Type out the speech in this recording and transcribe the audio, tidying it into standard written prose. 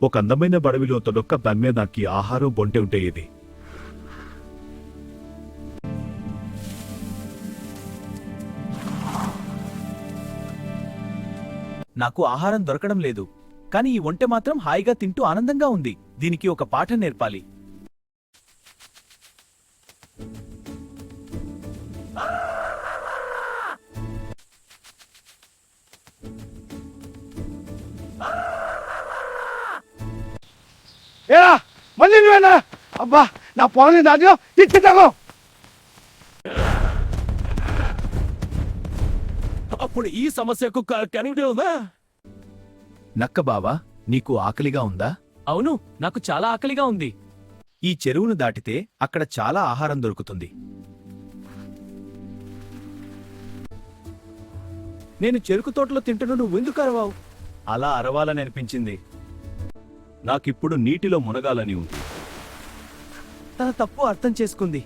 ఒక అందమైన బడవిలో తొడొక్క బన్మేదాకి ఆహారం బొంటె ఉండేది. నాకు ఆహారం దొరకడం లేదు, కానీ ఈ ఒంటె మాత్రం హాయిగా తింటూ ఆనందంగా ఉంది. దీనికి ఒక పాఠం నేర్పాలి. ఏరా మళ్ళీ నువ్వేనా? అబ్బా నా పొలం దాంట్లో ఇచ్చితాగో. అప్పుడు ఈ సమస్యకు కనుగొనే ఉందా? నక్క బావా, నీకు ఆకలిగా ఉందా? అవును, నాకు చాలా ఆకలిగా ఉంది. ఈ చెరువును దాటితే అక్కడ చాలా ఆహారం దొరుకుతుంది. నేను చెరుకు తోటలో తింటున్నా, నువ్వెందుకు అరవావు? అలా అరవాలని అనిపించింది. నాకిప్పుడు నీటిలో మునగాలని ఉంది. తన తప్పు అర్థం చేసుకుంది.